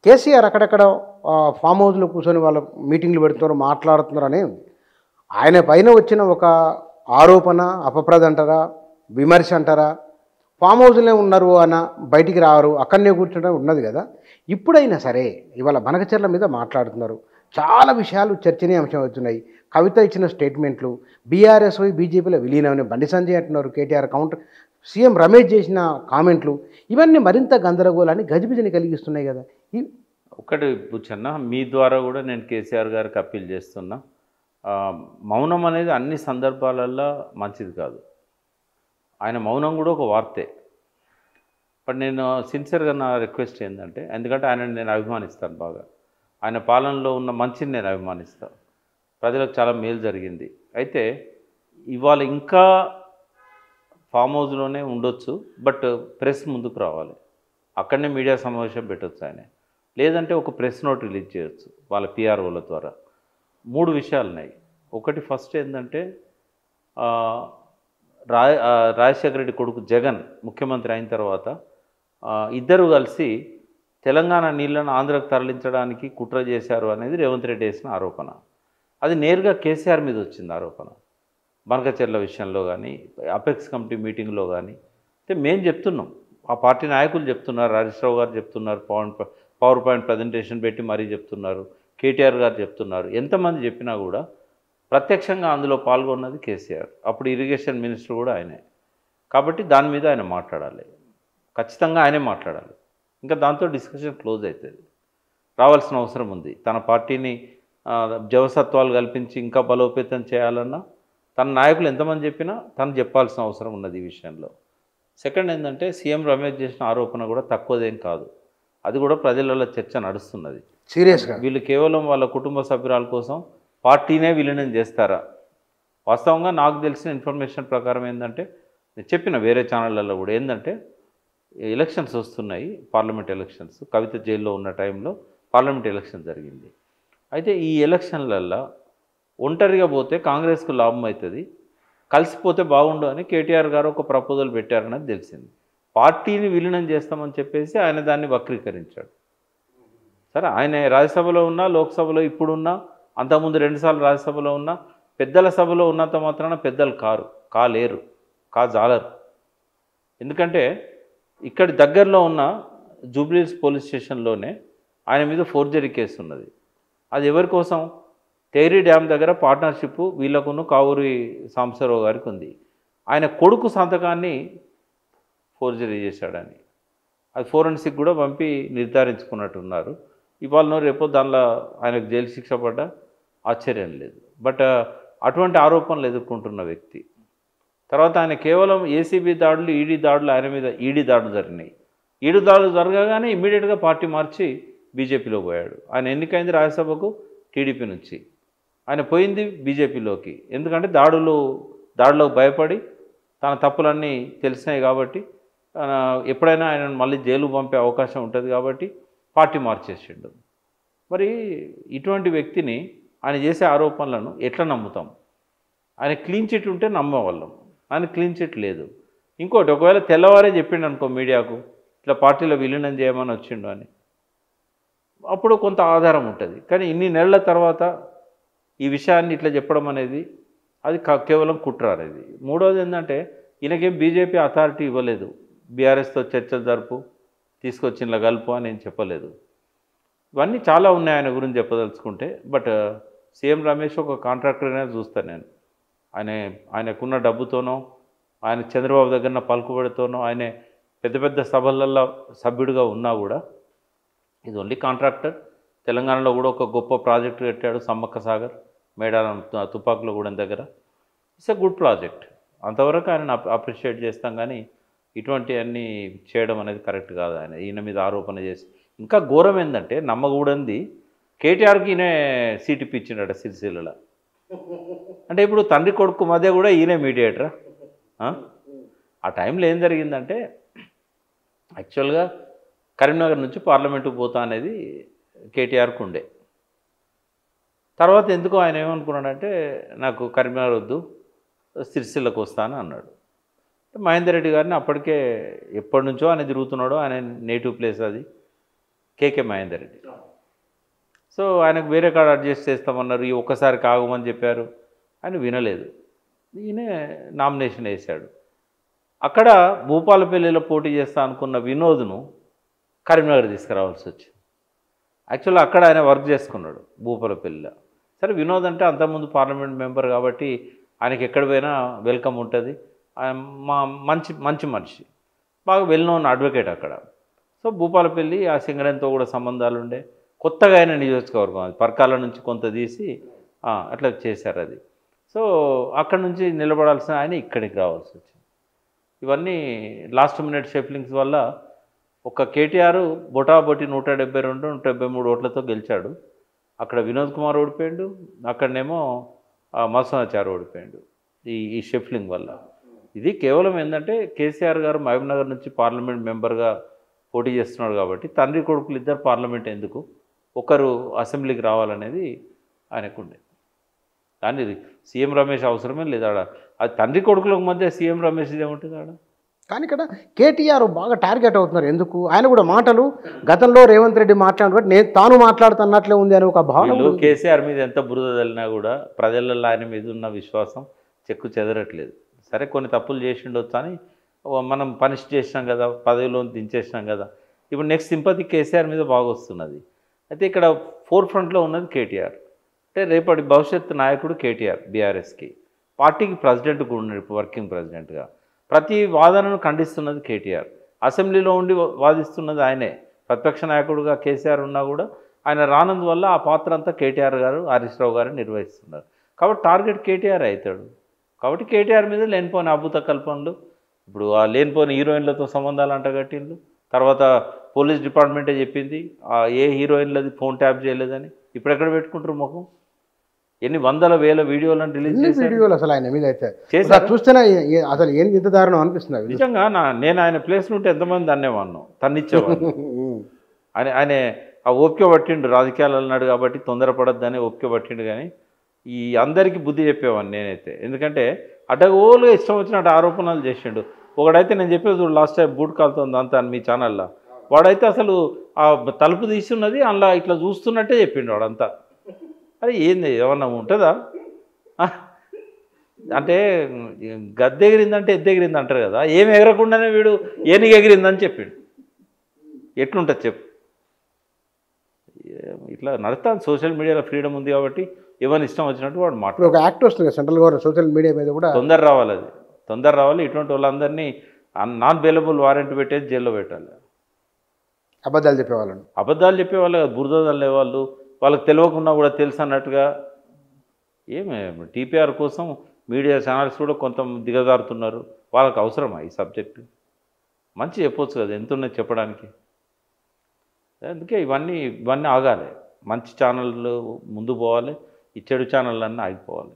కేసీఆర్ అక్కడక్కడ ఫామ్ హౌస్‌లో కూర్చొని వాళ్ళ మీటింగ్‌లు పెడుతున్నారు, మాట్లాడుతున్నారని ఆయన పైన వచ్చిన ఒక ఆరోపణ, అపప్రద అంటారా? విమర్శ అంటారా? ఫామ్ హౌస్‌లోనే ఉన్నారు బయటికి రారు. అక్కడనే కూర్చోవడం ఉన్నది గదా! ఇప్పుడైనా సరే ఇవాళ బనకచెర్ల మీద మాట్లాడుతున్నారు. చాలా విషయాలు చర్చనీయాంశం అవుతున్నాయి. కవిత ఇచ్చిన స్టేట్మెంట్లు, బీఆర్ఎస్ పోయి బీజేపీలో విలీనమని బండి సంజయ్ అంటున్నారు. కేటీఆర్ కౌంటర్ సీఎం రమేష్ చేసిన కామెంట్లు ఇవన్నీ మరింత గందరగోళాన్ని, గజిబిజిని కలిగిస్తున్నాయి గదా! ఒకటి బుచ్చన్న, మీ ద్వారా కూడా నేను కేసీఆర్ గారికి అప్పీల్ చేస్తున్నా. మౌనం అనేది అన్ని సందర్భాలల్లో మంచిది కాదు. ఆయన మౌనం కూడా ఒక వార్తే. బట్ నేను సిన్సియర్గా నా రిక్వెస్ట్ ఏంటంటే, ఎందుకంటే ఆయనని నేను అభిమానిస్తాను బాగా. ఆయన పాలనలో ఉన్న మంచిని నేను అభిమానిస్తాను. ప్రజలకు చాలా మేలు జరిగింది. అయితే ఇవాళ ఇంకా ఫామ్ హౌస్లోనే ఉండొచ్చు, బట్ ప్రెస్ ముందుకు రావాలి. అక్కడనే మీడియా సమావేశం పెట్టవచ్చు ఆయన. లేదంటే ఒక ప్రెస్ నోట్ రిలీజ్ చేయొచ్చు వాళ్ళ పిఆర్ఓల ద్వారా. 3 విషయాలు ఉన్నాయి. ఒకటి ఫస్ట్ ఏంటంటే, రాజశేఖర రెడ్డి కొడుకు జగన్ ముఖ్యమంత్రి అయిన తర్వాత ఇద్దరు కలిసి తెలంగాణ నీళ్లను ఆంధ్రకు తరలించడానికి కుట్ర చేశారు అనేది రేవంత్ రెడ్డి వేసిన ఆరోపణ. అది నేరుగా కేసీఆర్ మీద వచ్చింది ఆరోపణ. బనకచెర్ల విషయంలో కానీ, అపెక్స్ కమిటీ మీటింగ్లో కానీ. అయితే మేము చెప్తున్నాం, ఆ పార్టీ నాయకులు చెప్తున్నారు, హరీష్ రావు గారు చెప్తున్నారు, పవర్ పాయింట్ ప్రజెంటేషన్ పెట్టి మరీ చెప్తున్నారు, కేటీఆర్ గారు చెప్తున్నారు. ఎంతమంది చెప్పినా కూడా ప్రత్యక్షంగా అందులో పాల్గొన్నది కేసీఆర్. అప్పుడు ఇరిగేషన్ మినిస్టర్ కూడా ఆయనే. కాబట్టి దాని మీద ఆయన మాట్లాడాలి, ఖచ్చితంగా ఆయనే మాట్లాడాలి. ఇంకా దాంతో డిస్కషన్ క్లోజ్ అవుతుంది. రావాల్సిన అవసరం ఉంది. తన పార్టీని జవసత్వాలు కల్పించి ఇంకా బలోపేతం చేయాలన్నా తన నాయకులు ఎంతమంది చెప్పినా తను చెప్పాల్సిన అవసరం ఉన్నది ఈ విషయంలో. సెకండ్ ఏంటంటే, సీఎం రమేష్ చేసిన ఆరోపణ కూడా తక్కువదేం కాదు. అది కూడా ప్రజలలో చర్చ నడుస్తున్నది సీరియస్గా. వీళ్ళు కేవలం వాళ్ళ కుటుంబ సభ్యురాల కోసం పార్టీనే విలీనం చేస్తారా? వాస్తవంగా నాకు తెలిసిన ఇన్ఫర్మేషన్ ప్రకారం ఏంటంటే, నేను చెప్పిన వేరే ఛానళ్ళల్లో కూడా ఏంటంటే, ఎలక్షన్స్ వస్తున్నాయి, పార్లమెంట్ ఎలక్షన్స్. కవిత జైల్లో ఉన్న టైంలో పార్లమెంట్ ఎలక్షన్ జరిగింది. అయితే ఈ ఎలక్షన్లల్లో ఒంటరిగా పోతే కాంగ్రెస్కు లాభం అవుతుంది, కలిసిపోతే బాగుండు అని కేటీఆర్ గారు ఒక ప్రపోజల్ పెట్టారన్నది తెలిసింది. పార్టీని విలీనం చేస్తామని చెప్పేసి ఆయన దాన్ని వక్రీకరించాడు. సరే, ఆయన రాజ్యసభలో ఉన్నా, లోక్సభలో ఇప్పుడున్నా, అంతకుముందు 2 సార్లు రాజ్యసభలో ఉన్నా, పెద్దల సభలో ఉన్నంత మాత్రాన పెద్దలు కాలేరు, జాలరు. ఎందుకంటే ఇక్కడి దగ్గరలో ఉన్న జూబ్లీహిల్స్ పోలీస్ స్టేషన్లోనే ఆయన మీద ఫోర్జరీ కేసు ఉన్నది. అది ఎవరి కోసం? తేరీ డ్యామ్ దగ్గర పార్ట్నర్షిప్ వీళ్ళకును కావూరి సాంబశివరావు గారికి ఉంది. ఆయన కొడుకు సంతకాన్ని ఫోర్జరీ చేశాడని అది ఫోరెన్సిక్ కూడా పంపి నిర్ధారించుకున్నట్టున్నారు. ఇవాళ రేపో దానిలో ఆయనకు జైలు శిక్ష పడ్డా ఆశ్చర్యం లేదు. బట్ అటువంటి ఆరోపణలు ఎదుర్కొంటున్న వ్యక్తి. తర్వాత ఆయన కేవలం ఏసీబీ దాడులు, ఈడీ దాడులు, ఆయన మీద ఈడీ దాడులు జరిగినాయి. ఈడీ దాడులు జరగగానే ఇమ్మీడియట్గా పార్టీ మార్చి బీజేపీలో పోయాడు. ఆయన ఎన్నికైంది రాజ్యసభకు టీడీపీ నుంచి, ఆయన పోయింది బీజేపీలోకి. ఎందుకంటే దాడులకు భయపడి, తన తప్పులన్నీ తెలిసినాయి కాబట్టి, ఎప్పుడైనా ఆయనను మళ్ళీ జైలు పంపే అవకాశం ఉంటుంది కాబట్టి పార్టీ మార్చేసిండు. మరి ఇటువంటి వ్యక్తిని, ఆయన చేసే ఆరోపణలను ఎట్లా నమ్ముతాం? ఆయన క్లీన్ చిట్ ఉంటే నమ్మేవాళ్ళం, ఆయన క్లీన్ చిట్ లేదు. ఇంకోటి, ఒకవేళ తెల్లవారే చెప్పిండు అనుకో మీడియాకు, ఇట్లా పార్టీలో విలీనం చేయమని వచ్చిండు అని, అప్పుడు కొంత ఆధారం ఉంటుంది. కానీ ఇన్ని నెలల తర్వాత ఈ విషయాన్ని ఇట్లా చెప్పడం అనేది అది కేవలం కుట్ర అనేది. మూడవది ఏంటంటే, ఈయనకేం బీజేపీ అథారిటీ ఇవ్వలేదు, బీఆర్ఎస్తో చర్చలు జరుపు, తీసుకొచ్చి ఇలా కలుపు అని నేను చెప్పలేదు. ఇవన్నీ చాలా ఉన్నాయి ఆయన గురించి చెప్పదలుచుకుంటే. బట్ సీఎం రమేష్ ఒక కాంట్రాక్టర్నే చూస్తాను నేను. ఆయనకున్న డబ్బుతోనో, ఆయన చంద్రబాబు దగ్గర పలుకుబడితోనో, ఆయన పెద్ద పెద్ద సభలలో సభ్యుడిగా ఉన్నా కూడా ఇది ఓన్లీ కాంట్రాక్టర్. తెలంగాణలో కూడా ఒక గొప్ప ప్రాజెక్టు కట్టాడు, సమ్మక్క సాగర్, మేడారం తుపాకులగూడెం దగ్గర. It's a good project. అంతవరకు ఆయన అప్రిషియేట్ చేస్తాం. కానీ ఇటువంటివన్నీ చేయడం అనేది కరెక్ట్ కాదు. ఈయన మీద ఆరోపణ చేసి, ఇంకా ఘోరం ఏంటంటే, నమ్మకూడంది కేటీఆర్కి ఈయనే సీట్ ఇప్పించిండట సిరిసిల్లలో. అంటే ఇప్పుడు తండ్రి కొడుకు మధ్య కూడా ఈయనే మీడియేటరా? ఆ టైంలో ఏం జరిగిందంటే, యాక్చువల్గా కరీంనగర్ నుంచి పార్లమెంటుకు పోతా అనేది కేటీఆర్కు ఉండే. తర్వాత ఎందుకో ఆయన ఏమనుకున్నాడంటే, నాకు కరీంనగర్ వద్దు, సిరిసిల్లకు వస్తాను అన్నాడు. మహేందర్ రెడ్డి గారిని అప్పటికే ఎప్పటి నుంచో ఆయన తిరుగుతున్నాడో, ఆయన నేటివ్ ప్లేస్ అది. కేకే మహేందర్ రెడ్డి. సో ఆయనకు వేరే కాడ అడ్జస్ట్ చేస్తామన్నారు, ఈ ఒక్కసారి కాగమని చెప్పారు, ఆయన వినలేదు, ఈయనే నామినేషన్ వేశాడు. అక్కడ భూపాలపల్లిలో పోటీ చేస్తా అనుకున్న వినోద్ను కరీంనగర్ తీసుకురావాల్సి వచ్చింది. యాక్చువల్గా అక్కడ ఆయన వర్క్ చేసుకున్నాడు భూపాలపల్లిలో. సరే వినోద్ అంటే అంతకుముందు పార్లమెంట్ మెంబర్ కాబట్టి ఆయనకి ఎక్కడ పోయినా వెల్కమ్ ఉంటుంది. మా మంచి మనిషి, బాగా వెల్ నోన్ అడ్వకేట్ అక్కడ. సో భూపాలపల్లి ఆ సింగరేణితో కూడా సంబంధాలు ఉండే, కొత్తగా ఆయన నియోజకవర్గం, అది పర్కాల నుంచి కొంత తీసి అట్లా చేశారు అది. సో అక్కడి నుంచి నిలబడాల్సిన ఆయన ఇక్కడికి రావాల్సి వచ్చింది. ఇవన్నీ లాస్ట్ మినిట్ షెఫ్లింగ్స్ వల్ల ఒక కేటీఆర్ బొటాబొటి 172, 173 ఓట్లతో గెలిచాడు. అక్కడ వినోద్ కుమార్ ఓడిపోయాడు, అక్కడనేమో మత్స్యాచారి ఓడిపోయాడు ఈ షెఫ్లింగ్ వల్ల. ఇది కేవలం ఏంటంటే కేసీఆర్ గారు మహబూబ్నగర్ నుంచి పార్లమెంట్ మెంబర్గా పోటీ చేస్తున్నాడు కాబట్టి తండ్రి కొడుకులు ఇద్దరు పార్లమెంట్ ఎందుకు, ఒకరు అసెంబ్లీకి రావాలనేది ఆయనకుండే. కానీ సీఎం రమేష్ అవసరమే లేదు ఆడ. అది తండ్రి కొడుకులకు మధ్య సీఎం రమేష్ ఏముంటుంది ఆడ. కానీ ఇక్కడ కేటీఆర్ బాగా టార్గెట్ అవుతున్నారు ఎందుకు? ఆయన కూడా మాటలు గతంలో రేవంత్ రెడ్డి మాట్లాడినట్టు నేను తాను మాట్లాడుతున్నట్లే ఉంది అని ఒక భావన. కేసీఆర్ మీద ఎంత బురద తల్లినా కూడా ప్రజలలో ఆయన మీద ఉన్న విశ్వాసం చెక్కు చెదరట్లేదు. సరే కొన్ని తప్పులు చేసిండొచ్చు అని మనం పనిష్ చేసినాం కదా, పదవిలో దించేసినాం కదా, ఇప్పుడు నెక్స్ట్ సింపతి కేసీఆర్ మీద బాగా వస్తున్నది. అయితే ఇక్కడ ఫోర్ ఫ్రంట్లో ఉన్నది కేటీఆర్. అంటే రేపటి భవిష్యత్తు నాయకుడు కేటీఆర్, బీఆర్ఎస్కి పార్టీకి ప్రెసిడెంట్ కూడా ఉన్నాడు, వర్కింగ్ ప్రెసిడెంట్గా. ప్రతి వాదనను ఖండిస్తున్నది కేటీఆర్, అసెంబ్లీలో ఉండి వాదిస్తున్నది ఆయనే. ప్రతిపక్ష నాయకుడుగా కేసీఆర్ ఉన్నా కూడా ఆయన రానందువల్ల ఆ పాత్ర అంతా కేటీఆర్ గారు, హరీష్ రావు గారు నిర్వహిస్తున్నారు. కాబట్టి టార్గెట్ కేటీఆర్ అవుతాడు. కాబట్టి కేటీఆర్ మీద లేనిపోని అభూత కల్పనలు, ఇప్పుడు ఆ లేనిపోని హీరోయిన్లతో సంబంధాలు అంటగట్టిండ్రు. తర్వాత పోలీస్ డిపార్ట్మెంటే చెప్పింది ఏ హీరోయిన్లది ఫోన్ ట్యాప్ చేయలేదని. ఇప్పుడు ఎక్కడ పెట్టుకుంటారు ముఖం? ఎన్ని వందల వేల వీడియోలను రిలీజ్ చేశారు. వీడియోలు అసలు ఆయన మీద అయితే చూస్తేనే అసలు ఏంది ఇంత దారుణం అనిపిస్తుంది. నిజంగా నేను ఆయన ప్లేస్ నుండి ఎంతమంది అన్నేవాడిను, తన్నిచ్చేవాడిను. ఆయన ఆ ఓపిక పట్టిండు, రాజకీయాలు అన్నాడు కాబట్టి తొందరపడద్దని ఓపిక పట్టిండు. కానీ ఈ అందరికీ బుద్ధి చెప్పేవాడిని నేనైతే. ఎందుకంటే అడ్డగోలుగా ఇష్టం వచ్చినట్టు ఆరోపణలు చేసిండు. ఒకడైతే నేను చెప్పేది చూడు, లాస్ట్ టైం బూట్ కాలుతుంది అంతా అని మీ ఛానల్లో, వాడైతే అసలు ఆ తలుపు తీసున్నది అందులో ఇట్లా చూస్తున్నట్టే చెప్పిండు వాడంతా. అరే ఏంది ఏమన్నా ఉంటుందా? అంటే గద్దెగిరిందంటే ఎద్దెగిరింది అంటారు కదా, ఏమి ఎగరకుండానే వీడు ఏనుగు ఎగిరిందని చెప్పిండు. ఎట్లుంటుంది చెప్పు? ఇట్లా నడుస్తాను. సోషల్ మీడియాలో ఫ్రీడమ్ ఉంది కాబట్టి ఎవరిని ఇష్టం వచ్చినట్టు వాడు మాట్లాడు. ఒక యాక్ట్ వస్తుంది సెంట్రల్ గవర్నమెంట్ సోషల్ మీడియా మీద కూడా తొందర రావాలి, అది తొందర రావాలి. ఇటువంటి వాళ్ళందరినీ నాన్ బెయిలబుల్ వారెంట్ పెట్టేది జైల్లో పెట్టాలి. అబద్ధాలు చెప్పేవాళ్ళని, అబద్ధాలు చెప్పేవాళ్ళు కాదు, బురద చల్లేవాళ్ళు, వాళ్ళకి తెలియకుండా కూడా తెలుసు అన్నట్టుగా. ఏమే టీపీఆర్ కోసం మీడియా ఛానల్స్ కూడా కొంత దిగజారుతున్నారు. వాళ్ళకి అవసరమా ఈ సబ్జెక్టు? మంచి చెప్పొచ్చు కదా, ఎంత ఉన్నది చెప్పడానికి. అందుకే ఇవన్నీ ఆగాలి. మంచి ఛానళ్ళు ముందు పోవాలి, ఈ చెడు ఛానళ్ళన్నీ ఆగిపోవాలి.